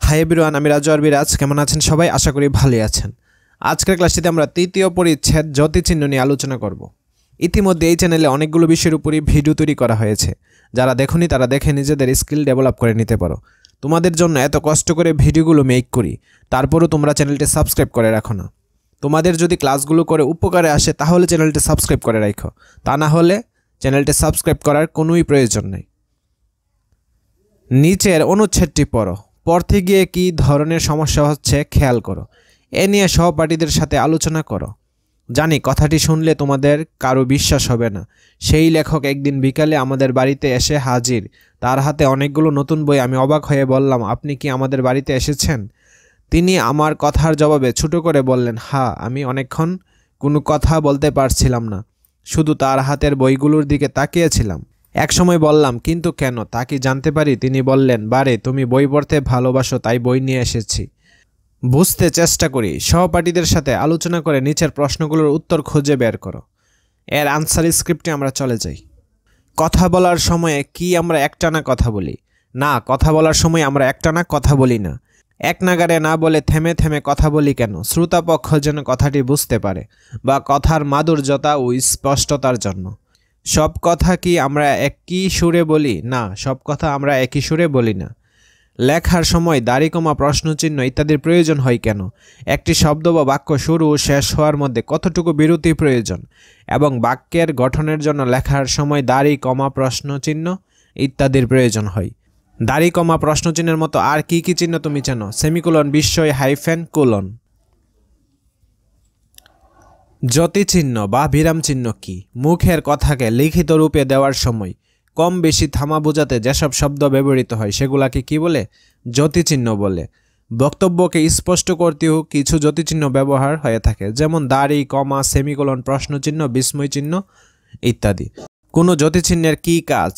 Hi everyone, আমি রাজু আর বিরাজ। কেমন আছেন সবাই? আশা করি ভালোই আছেন। আজকের ক্লাসটিতে আমরা তৃতীয় পরিচ্ছেদ জ্যোতিচিহ্ন নিয়ে আলোচনা করব। ইতিমধ্যে এই চ্যানেলে অনেকগুলো বিষয়ের উপরই ভিডিও তৈরি করা হয়েছে। যারা দেখোনি তারা দেখে নিজেদের স্কিল ডেভেলপ করে নিতে পারো। তোমাদের জন্য এত কষ্ট করে ভিডিওগুলো মেক করি, তারপরও তোমরা চ্যানেলটি সাবস্ক্রাইব করে রাখো না। তোমাদের যদি ক্লাসগুলো করে উপকারে আসে তাহলে চ্যানেলটি সাবস্ক্রাইব করে রাখো, তা না হলে চ্যানেলটি সাবস্ক্রাইব করার কোনোই প্রয়োজন নেই। নিচের অনুচ্ছেদটি পড়ো। পড়তে গিয়ে কী ধরনের সমস্যা হচ্ছে খেয়াল করো। এ নিয়ে সহপাঠীদের সাথে আলোচনা করো। জানি কথাটি শুনলে তোমাদের কারো বিশ্বাস হবে না। সেই লেখক একদিন বিকালে আমাদের বাড়িতে এসে হাজির, তার হাতে অনেকগুলো নতুন বই। আমি অবাক হয়ে বললাম, আপনি কি আমাদের বাড়িতে এসেছেন? তিনি আমার কথার জবাবে ছোট করে বললেন, হ্যাঁ। আমি অনেকক্ষণ কোনো কথা বলতে পারছিলাম না, শুধু তার হাতের বইগুলোর দিকে তাকিয়েছিলাম। একসময় বললাম, কিন্তু কেন, তা কি জানতে পারি? তিনি বললেন, বারে তুমি বই পড়তে ভালোবাসো, তাই বই নিয়ে এসেছি। বুঝতে চেষ্টা করি। সহপাঠীদের সাথে আলোচনা করে নিচের প্রশ্নগুলোর উত্তর খুঁজে বের করো। এর আনসার স্ক্রিপ্টে আমরা চলে যাই। কথা বলার সময়ে কি আমরা একটানা কথা বলি? না, কথা বলার সময় আমরা একটানা কথা বলি না। এক নাগারে না বলে থেমে থেমে কথা বলি কেন? শ্রোতাপক্ষ যেন কথাটি বুঝতে পারে, বা কথার মাধুর্যতা ও স্পষ্টতার জন্য। সব কথা কি আমরা একই সুরে বলি? না, সব কথা আমরা একই সুরে বলি না। লেখার সময় দাড়ি কমা, প্রশ্নচিহ্ন ইত্যাদির প্রয়োজন হয় কেন? একটি শব্দ বা বাক্য শুরু ও শেষ হওয়ার মধ্যে কতটুকু বিরতি প্রয়োজন? এবং বাক্যের গঠনের জন্য লেখার সময় দাড়ি কমা, প্রশ্নচিহ্ন ইত্যাদির প্রয়োজন হয়। দাড়ি কমা, প্রশ্নচিহ্নের মতো আর কি কি চিহ্ন তুমি চেনো? সেমিকোলন, বিস্ময়, হাইফেন, কোলন। জ্যোতিচিহ্ন বা বিরাম চিহ্ন কি? মুখের কথাকে লিখিত রূপে দেওয়ার সময় কম বেশি থামা বোঝাতে যেসব শব্দ ব্যবহৃত হয় সেগুলাকে কি বলে? জ্যোতিচিহ্ন বলে। বক্তব্যকে স্পষ্ট করতেও কিছু জ্যোতিচিহ্ন ব্যবহার হয়ে থাকে, যেমন দাড়ি কমা, সেমিকোলন, প্রশ্নচিহ্ন, বিস্ময় চিহ্ন ইত্যাদি। কোনো জ্যোতিচিহ্নের কি কাজ?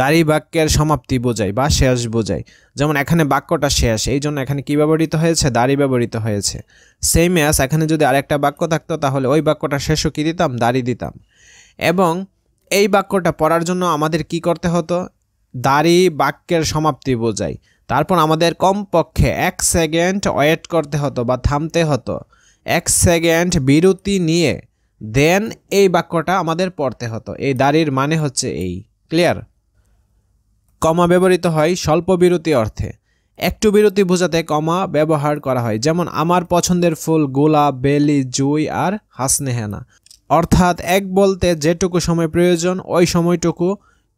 দাড়ি বাক্যের সমাপ্তি বোঝায় বা শেষ বোঝায়। যেমন এখানে বাক্যটা শেষ, এই জন্য এখানে কি ব্যবহৃত হয়েছে? দাড়ি ব্যবহৃত হয়েছে। সেম অ্যাজ এখানে যদি আরেকটা বাক্য থাকতো তাহলে ওই বাক্যটা শেষও কি দিতাম? দাড়ি দিতাম। এবং এই বাক্যটা পড়ার জন্য আমাদের কি করতে হতো? দাড়ি বাক্যের সমাপ্তি বোঝায়। তারপর আমাদের কমপক্ষে 1 সেকেন্ড ওয়েট করতে হতো বা থামতে হতো। 1 সেকেন্ড বিরতি নিয়ে দেন এই বাক্যটা আমাদের পড়তে হতো। এই দাড়ির মানে হচ্ছে এই। ক্লিয়ার? কমা ব্যবহৃত হয় স্বল্প বিরতি অর্থে। একটু বিরতি বোঝাতে কমা ব্যবহার করা হয়, যেমন আমার পছন্দের ফুল গোলাপ, বেলি, জুই আর হাসনেহেনা। অর্থাৎ এক বলতে যেটুকু সময় প্রয়োজন ওই সময়টুকু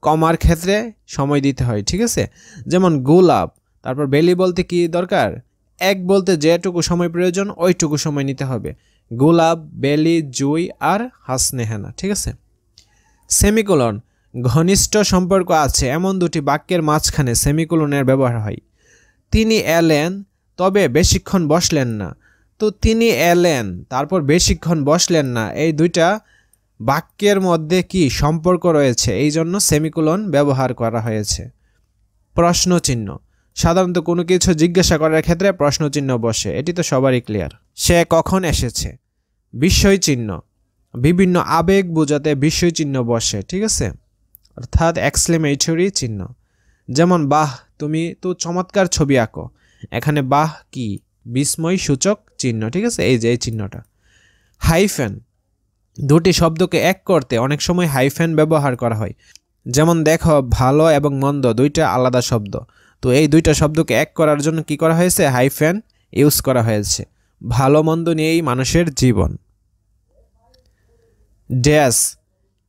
কমার ক্ষেত্রে সময় দিতে হয়। ঠিক আছে? যেমন গোলাপ, তারপর বেলি বলতে কি দরকার? এক বলতে যেটুকু সময় প্রয়োজন ওইটুকু সময় নিতে হবে। গোলাপ, বেলি, জুই আর হাসনেহেনা। ঠিক আছে? সেমিকোলন, ঘনিষ্ঠ সম্পর্ক আছে এমন দুটি বাক্যের মাঝখানে সেমিকোলনের ব্যবহার হয়। তিনি এলেন, তবে বেশিক্ষণ বসলেন না। তো তিনি এলেন, তারপর বেশিক্ষণ বসলেন না, এই দুইটা বাক্যের মধ্যে কি সম্পর্ক রয়েছে, এই জন্য সেমিকোলন ব্যবহার করা হয়েছে। প্রশ্নচিহ্ন, সাধারণত কোনো কিছু জিজ্ঞাসা করার ক্ষেত্রে প্রশ্নচিহ্ন বসে, এটি তো সবারই ক্লিয়ার। সে কখন এসেছে? বিস্ময় চিহ্ন, বিভিন্ন আবেগ বোঝাতে বিস্ময় চিহ্ন বসে। ঠিক আছে? অর্থাৎ এক্সক্লেমেটরি চিহ্ন। যেমন বাহ, তুমি তো চমৎকার ছবি আঁকো। এখানে বাহ কি? বিস্ময় সূচক চিহ্ন। ঠিক আছে? এই যে এই চিহ্নটা। হাইফেন, দুটি শব্দকে এক করতে অনেক সময় হাইফেন ব্যবহার করা হয়। যেমন দেখো, ভালো এবং মন্দ দুইটা আলাদা শব্দ, তো এই দুইটা শব্দকে এক করার জন্য কি করা হয়েছে? হাইফেন ইউজ করা হয়েছে। ভালো মন্দ নিয়েই মানুষের জীবন। ড্যাশ,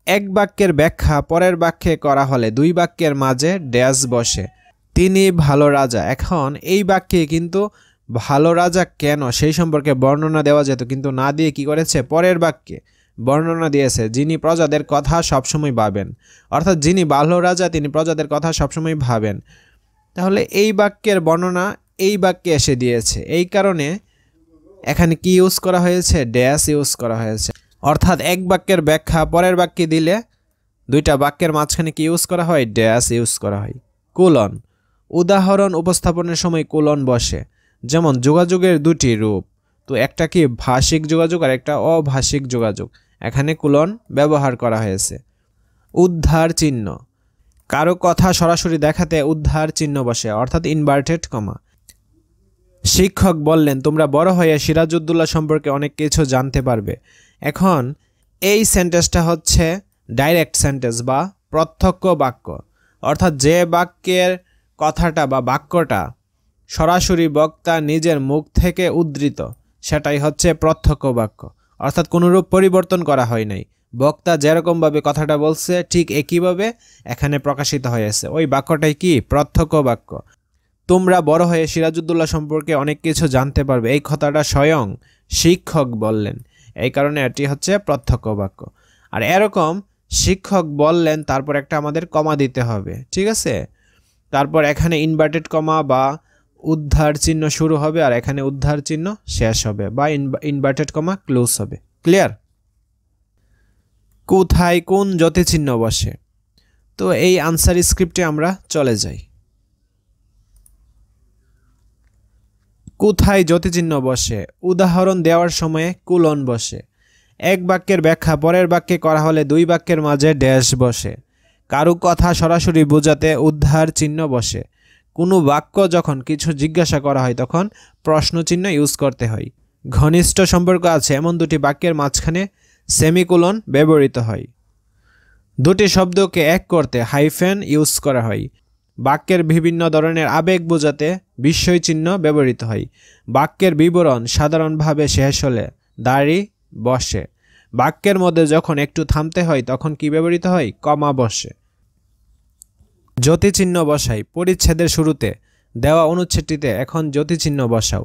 এক বাক্যের ব্যাখ্যা পরের বাক্যে করা হলে দুই বাক্যের মাঝে ড্যাশ বসে। তিনি ভালো রাজা। এখন এই বাক্যে কিন্তু ভালো রাজা কেন সেই সম্পর্কে বর্ণনা দেওয়া যেত, কিন্তু না দিয়ে কি করেছে? পরের বাক্যে বর্ণনা দিয়েছে, যিনি প্রজাদের কথা সবসময় ভাবেন। অর্থাৎ যিনি ভালো রাজা তিনি প্রজাদের কথা সবসময় ভাবেন। তাহলে এই বাক্যের বর্ণনা এই বাক্যে এসে দিয়েছে, এই কারণে এখানে কি ইউজ করা হয়েছে? ড্যাশ ইউজ করা হয়েছে। অর্থাৎ এক বাক্যের ব্যাখ্যা পরের বাক্যে দিলে দুইটা বাক্যের মাঝখানে কি ইউজ করা হয়? ড্যাশ ইউজ করা হয়। কোলন, উদাহরণ উপস্থাপনের সময় কোলন বসে। যেমন যোগাযোগের দুটি রূপ, তো একটা কি ভাষিক যোগাযোগ আর একটা অভাষিক যোগাযোগ, এখানে কোলন ব্যবহার করা হয়েছে। উদ্ধার চিহ্ন, কারো কথা সরাসরি দেখাতে উদ্ধার চিহ্ন বসে, অর্থাৎ ইনভার্টেড কমা। শিক্ষক বললেন তোমরা বড় হয়ে সিরাজউদ্দৌলা সম্পর্কে অনেক কিছু জানতে পারবে। এখন এই সেন্টেন্সটা হচ্ছে ডাইরেক্ট সেন্টেন্স বা প্রত্যক্ষ বাক্য, অর্থাৎ যে বাক্যের কথাটা বা বাক্যটা সরাসরি বক্তা নিজের মুখ থেকে উদ্ধৃত সেটাই হচ্ছে প্রত্যক্ষ বাক্য, অর্থাৎ কোনোরূপ পরিবর্তন করা হয় নাই। বক্তা যেরকমভাবে কথাটা বলছে ঠিক একইভাবে এখানে প্রকাশিত হয়েছে, ওই বাক্যটাই কি প্রত্যক্ষ বাক্য। তোমরা বড় হয়ে সিরাজউদ্দৌলা সম্পর্কে অনেক কিছু জানতে পারবে, এই কথাটা স্বয়ং শিক্ষক বললেন, এই কারণে এটি হচ্ছে প্রত্যক্ষ বাক্য। আর এরকম শিক্ষক বললেন তারপর একটা আমাদের কমা দিতে হবে, ঠিক আছে। তারপর এখানে ইনভার্টেড কমা বা উদ্ধার চিহ্ন শুরু হবে আর এখানে উদ্ধার চিহ্ন শেষ হবে বা ইনভার্টেড কমা ক্লোজ হবে। ক্লিয়ার? কোথায় কোন যতিচিহ্ন বসে? তো এই আনসার স্ক্রিপ্টে আমরা চলে যাই। কোথায় যতিচিহ্ন বসে? উদাহরণ দেওয়ার সময়ে কুলন বসে। এক বাক্যের ব্যাখ্যা পরের বাক্যে করা হলে দুই বাক্যের মাঝে ড্যাশ বসে। কারো কথা সরাসরি বোঝাতে উদ্ধার চিহ্ন বসে। কোনো বাক্য যখন কিছু জিজ্ঞাসা করা হয় তখন প্রশ্ন চিহ্ন ইউজ করতে হয়। ঘনিষ্ঠ সম্পর্ক আছে এমন দুটি বাক্যের মাঝখানে সেমিকোলন ব্যবহৃত হয়। দুটি শব্দকে এক করতে হাইফেন ইউজ করা হয়। বাক্যের বিভিন্ন ধরনের আবেগ বোঝাতে বিস্ময় চিহ্ন ব্যবহৃত হয়। বাক্যের বিবরণ সাধারণভাবে শেষ হলে দাঁড়ি বসে। বাক্যের মধ্যে যখন একটু থামতে হয় তখন কি ব্যবহৃত হয়? কমা বসে। যতিচিহ্ন বসাই। পরিচ্ছেদের শুরুতে দেওয়া অনুচ্ছেদটিতে এখন যতিচিহ্ন বসাও।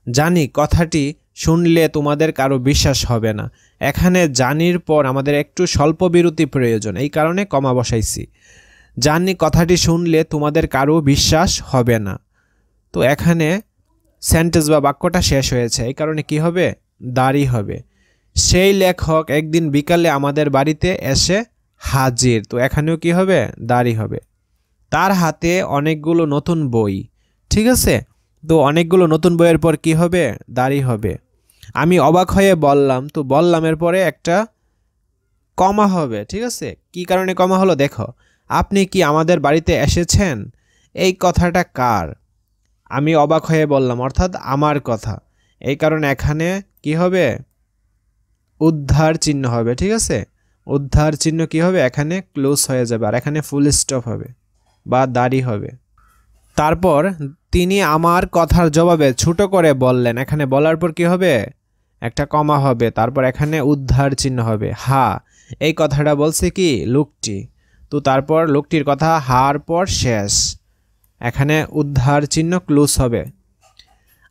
জানি কথাটি শুনলে তোমাদের কারো বিশ্বাস হবে না। এখানে জানির পর আমাদের একটু স্বল্প বিরতি প্রয়োজন, এই কারণে কমা বসাইছি। জানি কথাটি শুনলে তোমাদের কারো বিশ্বাস হবে না। তো এখানে সেন্টেন্স বা বাক্যটা শেষ হয়েছে, এই কারণে কি হবে? দাঁড়ি হবে। সেই লেখক একদিন বিকালে আমাদের বাড়িতে এসে হাজির। তো এখানেও কি হবে? দাঁড়ি হবে। তার হাতে অনেকগুলো নতুন বই। ঠিক আছে, তো অনেকগুলো নতুন বইয়ের পর কি হবে? দাঁড়ি হবে। আমি অবাক হয়ে বললাম, তো বললামের পরে একটা কমা হবে। ঠিক আছে, কি কারণে কমা হলো দেখো। আপনি কি আমাদের বাড়িতে এসেছেন? এই কথাটা কার? আমি অবাক হয়ে বললাম, অর্থাৎ আমার কথা। এই কারণে এখানে কি হবে? উদ্ধার চিহ্ন হবে। ঠিক আছে, উদ্ধার চিহ্ন কি হবে? এখানে ক্লোজ হয়ে যাবে আর এখানে ফুল স্টপ হবে বা দাড়ি হবে। তারপর তিনি আমার কথার জবাবে ছোট করে বললেন। এখানে বলার পর কি হবে? একটা কমা হবে। তারপর এখানে উদ্ধার চিহ্ন হবে। হা, এই কথাটা বলছে কি? লোকটি। তো তারপর লোকটির কথা হার পর শেষ, এখানে উদ্ধার চিহ্ন ক্লোজ হবে।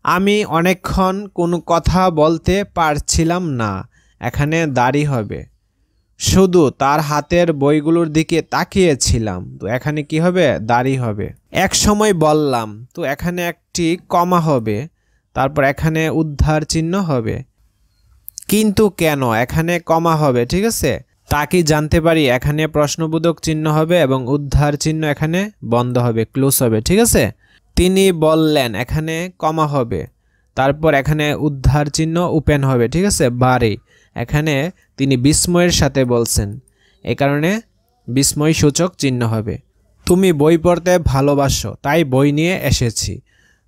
আমি অনেকক্ষণ কোনো কথা বলতে পারছিলাম না, এখানে দাড়ি হবে। শুধু তার হাতের বইগুলোর দিকে তাকিয়েছিলাম, তো এখানে কি হবে? দাড়ি হবে। এক সময় বললাম, তো এখানে একটি কমা হবে। তারপর এখানে উদ্ধার চিহ্ন হবে। কিন্তু কেন? এখানে কমা হবে। ঠিক আছে, তা কি জানতে পারি? এখানে প্রশ্নবোধক চিহ্ন হবে এবং উদ্ধার চিহ্ন এখানে বন্ধ হবে, ক্লোজ হবে। ঠিক আছে, তিনি বললেন, এখানে কমা হবে। তারপর এখানে উদ্ধার চিহ্ন ওপেন হবে। ঠিক আছে, বাড়ি। এখানে তিনি বিস্ময়ের সাথে বলছেন, এই কারণে বিস্ময় সূচক চিহ্ন হবে। তুমি বই পড়তে ভালোবাসো তাই বই নিয়ে এসেছি।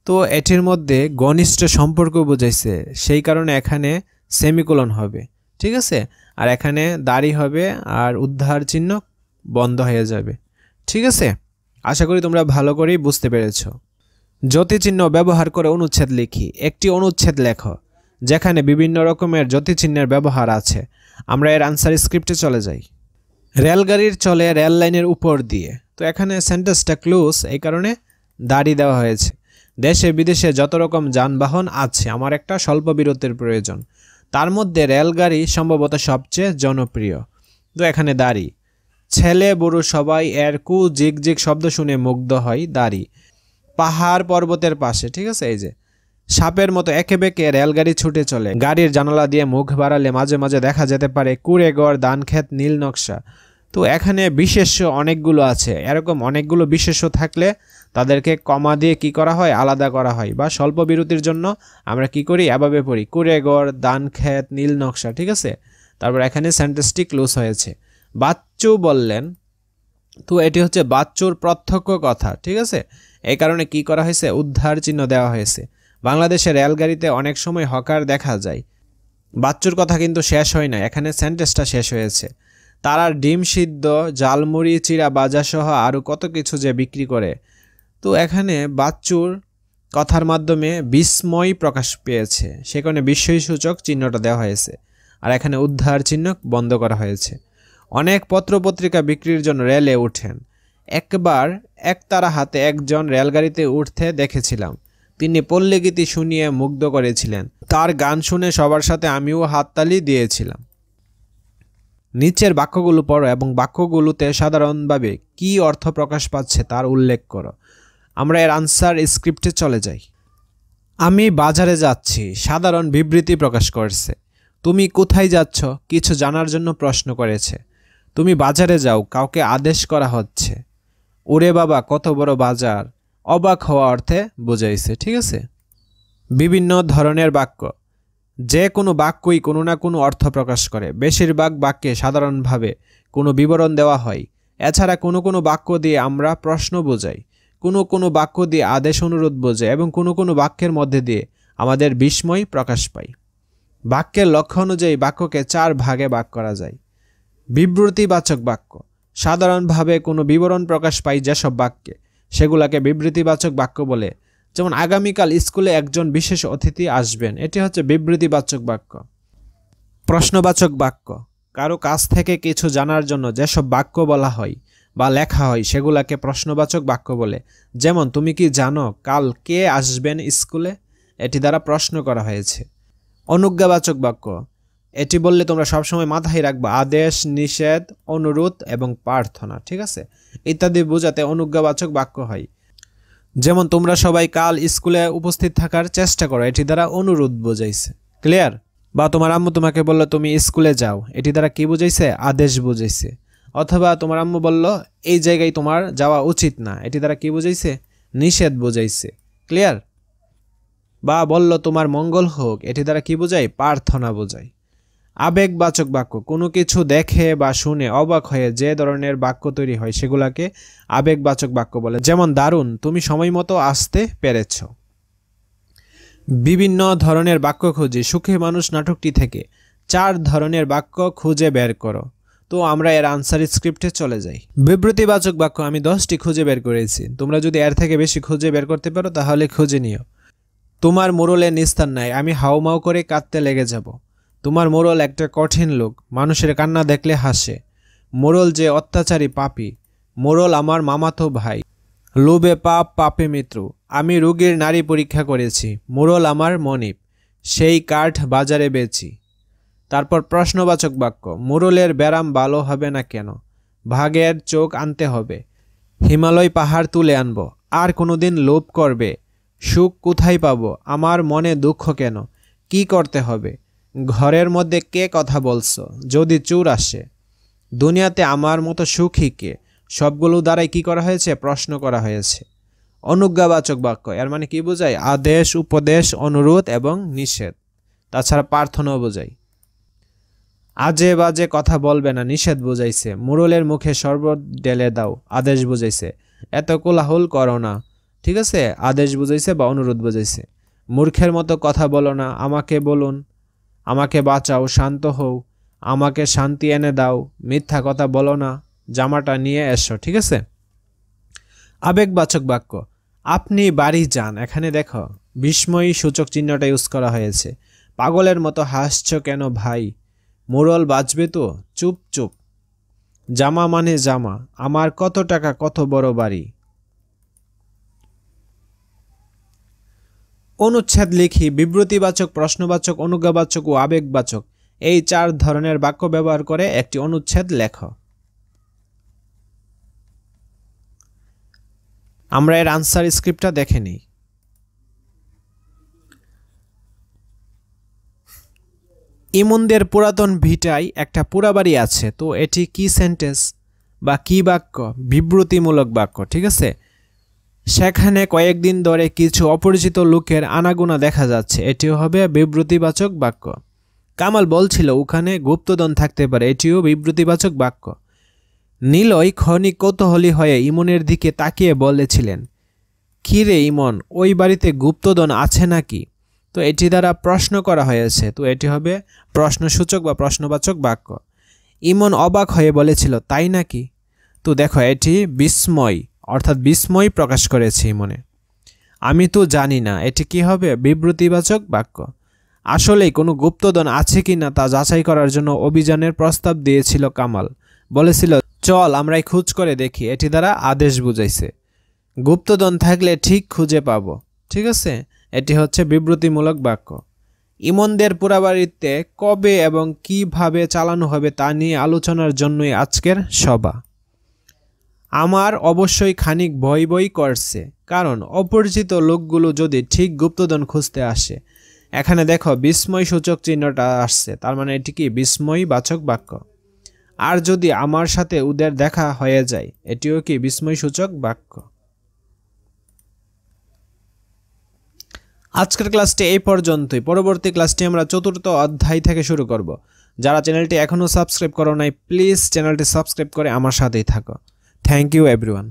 তো এটির মধ্যে ঘনিষ্ঠ সম্পর্ক বোঝাইছে, সেই কারণে এখানে সেমিকোলন হবে। ঠিক আছে, আর এখানে দাড়ি হবে আর উদ্ধার চিহ্ন বন্ধ হয়ে যাবে। ঠিক আছে, আশা করি তোমরা ভালো করেই বুঝতে পেরেছো। যতিচিহ্ন ব্যবহার করে অনুচ্ছেদ লিখি। একটি অনুচ্ছেদ লেখো যেখানে বিভিন্ন রকমের যতিচিহ্নের ব্যবহার আছে। আমরা এর আনসার স্ক্রিপ্টে চলে যাই। রেলগাড়ির চলে রেল লাইনের উপর দিয়ে। তো এখানে সেন্টেন্সটা ক্লোজ, এই কারণে দাড়ি দেওয়া হয়েছে। দেশে বিদেশে যত রকম যানবাহন আছে, আমার একটা স্বল্প বিরতির প্রয়োজন। তার মধ্যে রেলগাড়ি সম্ভবত সবচেয়ে জনপ্রিয়। তো এখানে দাড়ি। ছেলে বুড়ো সবাই এর কু জিগ জিগ শব্দ শুনে মুগ্ধ হয়, দাড়ি। পাহাড় পর্বতের পাশে। ঠিক আছে, এই যে সাপের মতো একে বেঁকে রেলগাড়ি ছুটে চলে। গাড়ির জানালা দিয়ে মুখ বাড়ালে মাঝে মাঝে দেখা যেতে পারে কুড়েঘর, ধানক্ষেত, নীল নকশা। তো এখানে বিশেষ্য অনেকগুলো আছে। এরকম অনেকগুলো বিশেষ্য থাকলে তাদেরকে কমা দিয়ে কি করা হয়? আলাদা করা হয়। বা স্বল্প বিরতির জন্য আমরা কি করি? এভাবে পড়ি, কুড়েঘর, ধানক্ষেত, নীল নকশা। ঠিক আছে, তারপর এখানে সেন্টেন্সটি ক্লোজ হয়েছে। বাচ্চু বললেন, তো এটি হচ্ছে বাচ্চুর প্রত্যক্ষ কথা। ঠিক আছে, এই কারণে কি করা হয়েছে? উদ্ধার চিহ্ন দেওয়া হয়েছে। বাংলাদেশের রেলগাড়িতে অনেক সময় হকার দেখা যায়। বাচ্চুর কথা কিন্তু শেষ হয় না, এখানে সেন্টেন্সটা শেষ হয়েছে। তারা ডিম সিদ্ধ, জালমুড়ি, চিড়া বাজা সহ আরও কত কিছু যে বিক্রি করে। তো এখানে বাচ্চুর কথার মাধ্যমে বিস্ময় প্রকাশ পেয়েছে, সেখানে বিস্ময়সূচক চিহ্নটা দেওয়া হয়েছে। আর এখানে উদ্ধার চিহ্ন বন্ধ করা হয়েছে। অনেক পত্রপত্রিকা বিক্রির জন্য রেলে ওঠেন। একবার একতারা হাতে একজন রেলগাড়িতে উঠতে দেখেছিলাম। তিনি পল্লীগীতি শুনিয়ে মুগ্ধ করেছিলেন। তার গান শুনে সবার সাথে আমিও হাততালি দিয়েছিলাম। নিচের বাক্যগুলো পড়ো এবং বাক্যগুলোতে সাধারণভাবে কী অর্থ প্রকাশ পাচ্ছে তার উল্লেখ করো। আমরা এর আনসার স্ক্রিপ্টে চলে যাই। আমি বাজারে যাচ্ছি, সাধারণ বিবৃতি প্রকাশ করছে। তুমি কোথায় যাচ্ছ, কিছু জানার জন্য প্রশ্ন করেছে। তুমি বাজারে যাও, কাউকে আদেশ করা হচ্ছে। ওরে বাবা কত বড় বাজার, অবাক হওয়া অর্থে বোঝাইছে। ঠিক আছে। বিভিন্ন ধরনের বাক্য, যে কোনো বাক্যই কোনো না কোনো অর্থ প্রকাশ করে। বেশিরভাগ বাক্যে সাধারণভাবে কোনো বিবরণ দেওয়া হয়। এছাড়া কোনো কোনো বাক্য দিয়ে আমরা প্রশ্ন বোঝাই, কোনো কোনো বাক্য দিয়ে আদেশ অনুরোধ বোঝাই এবং কোনো কোনো বাক্যের মধ্যে দিয়ে আমাদের বিস্ময় প্রকাশ পাই। বাক্যের লক্ষ্য অনুযায়ী বাক্যকে 4 ভাগে ভাগ করা যায়। বিবৃতিবাচক বাক্য, সাধারণভাবে কোনো বিবরণ প্রকাশ পাই যেসব বাক্যে, সেগুলোকে বিবৃতিবাচক বাক্য বলে। যেমন আগামীকাল স্কুলে একজন বিশেষ অতিথি আসবেন, এটি হচ্ছে বিবৃতিবাচক বাক্য। প্রশ্নবাচক বাক্য, কারো কাছ থেকে কিছু জানার জন্য যেসব বাক্য বলা হয় বা লেখা হয় সেগুলোকে প্রশ্নবাচক বাক্য বলে। যেমন তুমি কি জানো কাল কে আসবেন স্কুলে, এটি দ্বারা প্রশ্ন করা হয়েছে। অনুজ্ঞাবাচক বাক্য, এটি বললে তোমরা সবসময় মাথায় রাখবা আদেশ, নিষেধ, অনুরোধ এবং প্রার্থনা। ঠিক আছে, ইত্যাদি বোঝাতে অনুজ্ঞাবাচক বাক্য হয়। যেমন তোমরা সবাই কাল স্কুলে উপস্থিত থাকার চেষ্টা করো, এটি দ্বারা অনুরোধ বোঝাইছে। ক্লিয়ার? বা তোমার আম্মু তোমাকে বলল তুমি স্কুলে যাও, এটি দ্বারা কি বুঝাইছে? আদেশ বুঝাইছে। অথবা তোমার আম্মু বলল এই জায়গায় তোমার যাওয়া উচিত না, এটি দ্বারা কি বুঝাইছে? নিষেধ বুঝাইছে। ক্লিয়ার? বা বলল তোমার মঙ্গল হোক, এটি দ্বারা কি বোঝায়? প্রার্থনা বোঝায়। আবেগবাচক বাক্য, কোনো কিছু দেখে বা শুনে অবাক হয়ে যে ধরনের বাক্য তৈরি হয় সেগুলাকে আবেগবাচক বাক্য বলে। যেমন দারুণ, তুমি সময় মতো আসতে পেরেছ। বিভিন্ন ধরনের বাক্য খুঁজি, সুখী মানুষ নাটকটি থেকে 4 ধরনের বাক্য খুঁজে বের করো। তো আমরা এর আনসার স্ক্রিপ্টে চলে যাই। বিবৃতিবাচক বাক্য আমি 10টি খুঁজে বের করেছি। তোমরা যদি এর থেকে বেশি খুঁজে বের করতে পারো তাহলে খুঁজে নিও। তোমার মোড়লে নিস্তার নাই, আমি হাউমাউ করে কাঁদতে লেগে যাব। তোমার মোড়ল একটা কঠিন লোক, মানুষের কান্না দেখলে হাসে। মোড়ল যে অত্যাচারী পাপী। মোড়ল আমার মামাতো ভাই। লোভে পাপ, পাপে মৃত্যু। আমি রোগীর নারী পরীক্ষা করেছি। মোড়ল আমার মনিব, সেই কাঠ বাজারে বেচি। তারপর প্রশ্নবাচক বাক্য, মোড়লের ব্যারাম ভালো হবে না কেন? ভাগের চোখ আনতে হবে। হিমালয় পাহাড় তুলে আনবো। আর কোনোদিন লোভ করবে? সুখ কোথায় পাবো? আমার মনে দুঃখ কেন? কি করতে হবে? ঘরের মধ্যে কে কথা বলছো? যদি চোর আসে। দুনিয়াতে আমার মতো সুখী কে? সবগুলো দ্বারাই কি করা হয়েছে? প্রশ্ন করা হয়েছে। অনুজ্ঞাবাচক বাক্য, এর মানে কি বোঝায়? আদেশ, উপদেশ, অনুরোধ এবং নিষেধ। তাছাড়া প্রার্থনাও বোঝায়। আজে বাজে কথা বলবে না, নিষেধ বুঝাইছে। মোড়লের মুখে শরবত ঢেলে দাও, আদেশ বুঝাইছে। এত কোলাহল করো না, ঠিক আছে, আদেশ বুঝাইছে বা অনুরোধ বুঝাইছে। মূর্খের মতো কথা বলো না, আমাকে বলুন। আমাকে বাঁচাও, শান্ত হও, আমাকে শান্তি এনে দাও। মিথ্যা কথা বলো না, জামাটা নিয়ে এসো। ঠিক আছে। আবেগবাচক বাক্য, আপনি বাড়ি যান। এখানে দেখো বিস্ময়ী সূচক চিহ্নটা ইউজ করা হয়েছে। পাগলের মতো হাসছ কেন ভাই? মোড়ল বাঁচবে তো, চুপ চুপ। জামা মানে জামা, আমার কত টাকা, কত বড় বাড়ি। অনুচ্ছেদ লিখি। বিবৃতিবাচক, প্রশ্নবাচক, অনুজ্ঞাবাচক ও আবেগবাচক এই 4 ধরনের বাক্য ব্যবহার করে একটি অনুচ্ছেদ লেখো। আমরা এর আনসার স্ক্রিপ্টটা দেখে নিই। ইমনদের পুরাতন ভিটায় একটা পোড়া বাড়ি আছে। তো এটি কি সেন্টেন্স বা কি বাক্য? বিবৃতিমূলক বাক্য। ঠিক আছে। সেখানে কয়েকদিন ধরে কিছু অপরিচিত লোকের আনাগোনা দেখা যাচ্ছে, এটিও হবে বিবৃতিবাচক বাক্য। কামাল বলছিল ওখানে গুপ্তধন থাকতে পারে, এটিও বিবৃতিবাচক বাক্য। নিলয় ক্ষণিক কৌতূহলী হয়ে ইমনের দিকে তাকিয়ে বলেছিলেন, কি রে ইমন, ওই বাড়িতে গুপ্তধন আছে নাকি? তো এটি দ্বারা প্রশ্ন করা হয়েছে, তো এটি হবে প্রশ্নসূচক বা প্রশ্নবাচক বাক্য। ইমন অবাক হয়ে বলেছিল, তাই নাকি? তো দেখো এটি বিস্ময় অর্থাৎ বিস্ময় প্রকাশ করেছে ইমনে। আমি তো জানি না, এটি কি হবে? বিবৃতিবাচক বাক্য। আসলেই কোনো গুপ্তধন আছে কি না তা যাচাই করার জন্য অভিযানের প্রস্তাব দিয়েছিল কামাল। বলেছিল, চল আমরাই খোঁজ করে দেখি। এটি দ্বারা আদেশ বুঝাইছে। গুপ্তধন থাকলে ঠিক খুঁজে পাবো। ঠিক আছে, এটি হচ্ছে বিবৃতিমূলক বাক্য। ইমনদের পোড়াবাড়িতে কবে এবং কিভাবে চালানো হবে তা নিয়ে আলোচনার জন্যই আজকের সভা। আমার অবশ্যই খানিক ভয় ভয় করছে, কারণ অপরিচিত লোকগুলো যদি ঠিক গুপ্তধন খুঁজতে আসে। এখানে দেখো বিস্ময় সূচক চিহ্নটা আসছে, তার মানে এটি কি বিস্ময়বাচক বাক্য। আর যদি আমার সাথে ওদের দেখা হয়ে যায়, এটিও কি বিস্ময় সূচক বাক্য। আজকের ক্লাসটি এই পর্যন্তই। পরবর্তী ক্লাসটি আমরা 4র্থ অধ্যায় থেকে শুরু করব। যারা চ্যানেলটি এখনও সাবস্ক্রাইব করো নাই, প্লিজ চ্যানেলটি সাবস্ক্রাইব করে আমার সাথেই থাকো। Thank you everyone.